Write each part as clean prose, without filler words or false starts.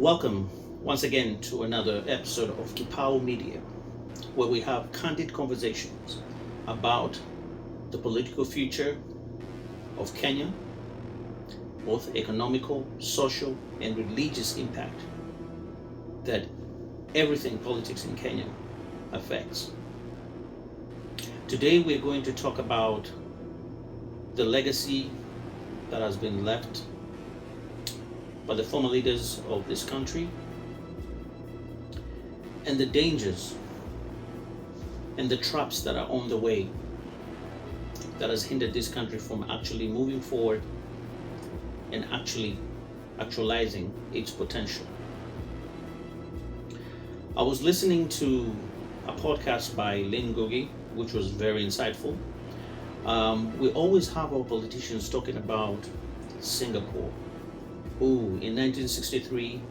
Welcome once again to another episode of Kipao Media, where we have candid conversations about the political future of Kenya, both economical, social, and religious impact that everything politics in Kenya affects. Today we're going to talk about the legacy that has been left by the former leaders of this country and the dangers and the traps that are on the way that has hindered this country from actually moving forward and actually actualizing its potential. I was listening to a podcast by Lynn Ngugi, which was very insightful. We always have our politicians talking about Singapore. In 1963,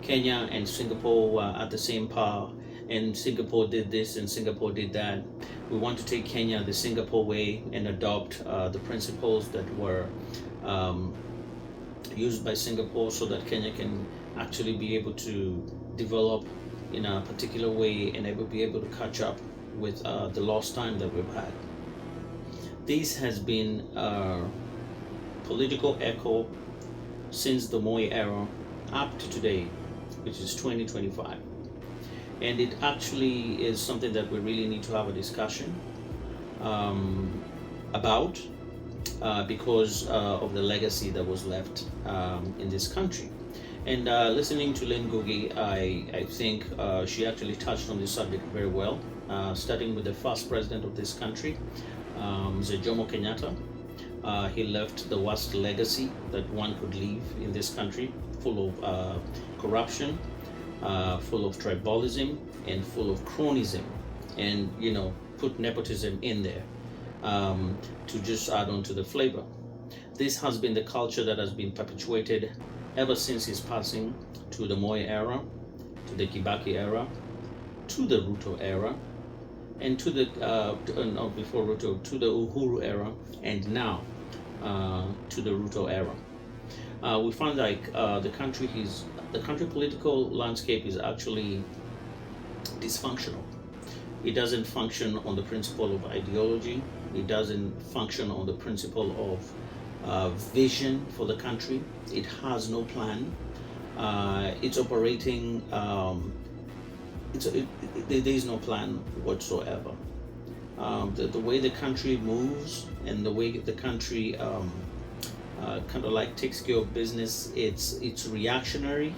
Kenya and Singapore were at the same power, and Singapore did this and Singapore did that. We want to take Kenya the Singapore way and adopt the principles that were used by Singapore so that Kenya can actually be able to develop in a particular way and be able to catch up with the lost time that we've had. This has been a political echo since the Moi era up to today, which is 2025. And it actually is something that we really need to have a discussion about because of the legacy that was left in this country. And listening to Lynn Ngugi, I think she actually touched on this subject very well, starting with the first president of this country, Mzee Jomo Kenyatta. He left the worst legacy that one could leave in this country, full of corruption, full of tribalism, and full of cronyism, and put nepotism in there to just add on to the flavor. This has been the culture that has been perpetuated ever since his passing, to the Moi era, to the Kibaki era, to the Ruto era, and to the before Ruto, to the Uhuru era, and now to the Ruto era. We find like the country political landscape is actually dysfunctional. It doesn't function on the principle of ideology. It doesn't function on the principle of vision for the country. It has no plan. It's operating. There is no plan whatsoever. The way the country moves and the way the country kind of like takes care of business, it's reactionary,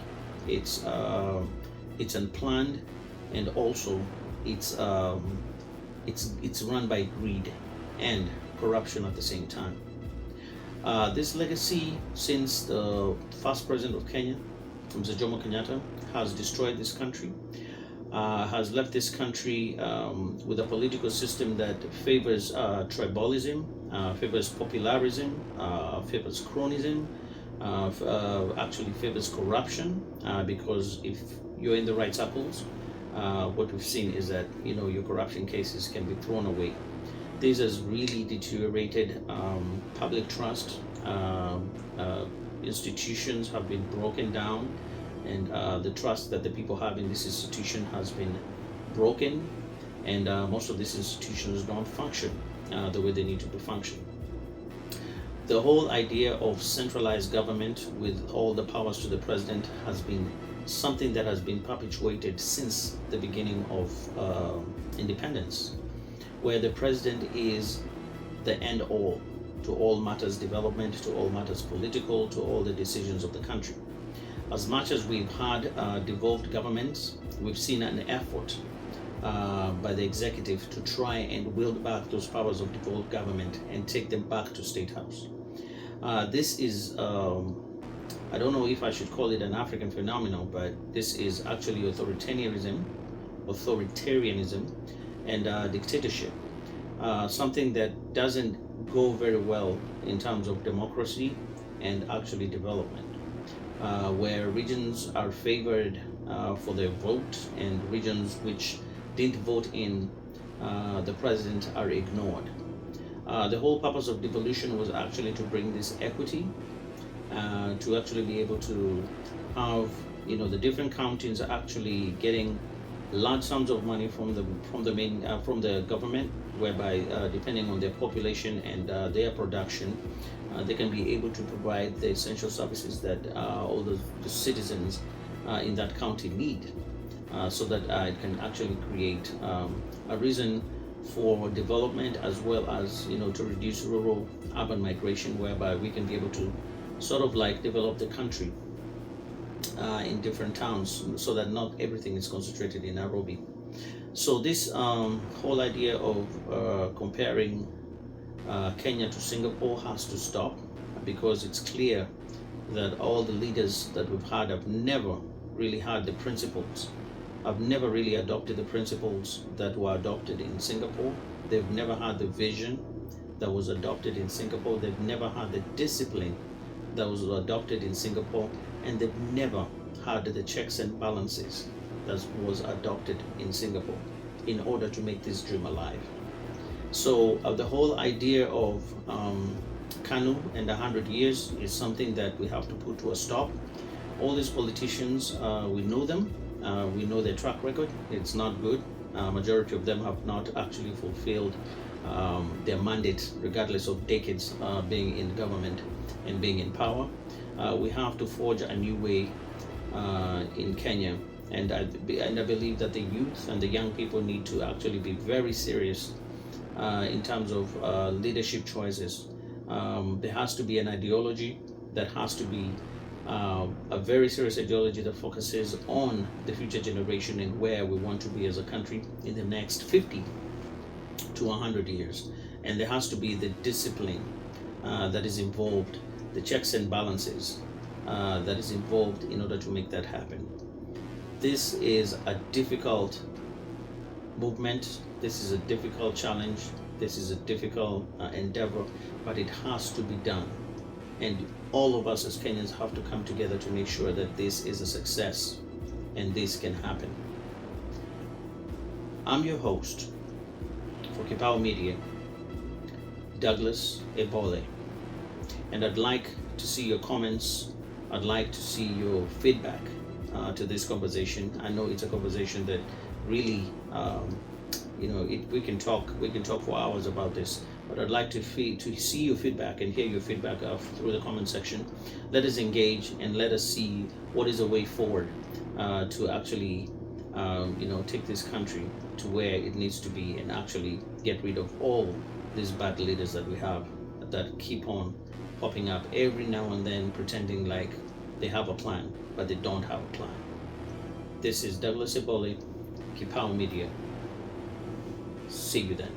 it's unplanned, and also it's run by greed and corruption at the same time. This legacy since the first president of Kenya, Mzee Jomo Kenyatta, has destroyed this country. Has left this country with a political system that favors tribalism, favors popularism, favors cronyism, actually favors corruption, because if you're in the right circles, what we've seen is that your corruption cases can be thrown away. This has really deteriorated public trust. Institutions have been broken down, and the trust that the people have in this institution has been broken, and most of these institutions don't function the way they need to function. The whole idea of centralized government with all the powers to the president has been something that has been perpetuated since the beginning of independence, where the president is the end all to all matters development, to all matters political, to all the decisions of the country. As much as we've had devolved governments, we've seen an effort by the executive to try and wield back those powers of devolved government and take them back to State House. This is, I don't know if I should call it an African phenomenon, but this is actually authoritarianism, and dictatorship. Something that doesn't go very well in terms of democracy and actually development. Where regions are favored for their vote, and regions which didn't vote in the president are ignored. The whole purpose of devolution was actually to bring this equity, to actually be able to have the different counties are actually getting large sums of money from the government, whereby depending on their population and their production, they can be able to provide the essential services that all the citizens in that county need, so that it can actually create a reason for development, as well as to reduce rural urban migration, whereby we can be able to sort of like develop the country in different towns, so that not everything is concentrated in Nairobi. So this whole idea of comparing Kenya to Singapore has to stop, because it's clear that all the leaders that we've had have never really had the principles, have never really adopted the principles that were adopted in Singapore. They've never had the vision that was adopted in Singapore. They've never had the discipline that was adopted in Singapore, and they've never had the checks and balances that was adopted in Singapore in order to make this dream alive. So the whole idea of KANU and 100 years is something that we have to put to a stop. All these politicians, we know them, we know their track record. It's not good. Majority of them have not actually fulfilled their mandate, regardless of decades being in government and being in power. We have to forge a new way in Kenya, and I believe that the youth and the young people need to actually be very serious in terms of leadership choices. There has to be an ideology that has to be a very serious ideology that focuses on the future generation and where we want to be as a country in the next 50 to 100 years. And there has to be the discipline that is involved, the checks and balances that is involved in order to make that happen. This is a difficult movement. This is a difficult challenge. This is a difficult endeavor, but it has to be done. And all of us as Kenyans have to come together to make sure that this is a success and this can happen. I'm your host for Kipao Media, Douglas Ebole, and I'd like to see your comments. I'd like to see your feedback to this conversation. I know it's a conversation that really, we can talk for hours about this, but I'd like to see your feedback and hear your feedback through the comment section. Let us engage and let us see what is a way forward to actually, take this country to where it needs to be, and actually get rid of all these bad leaders that we have that keep on popping up every now and then, pretending like they have a plan, but they don't have a plan. This is Douglas Ebole, Kipao Media. See you then.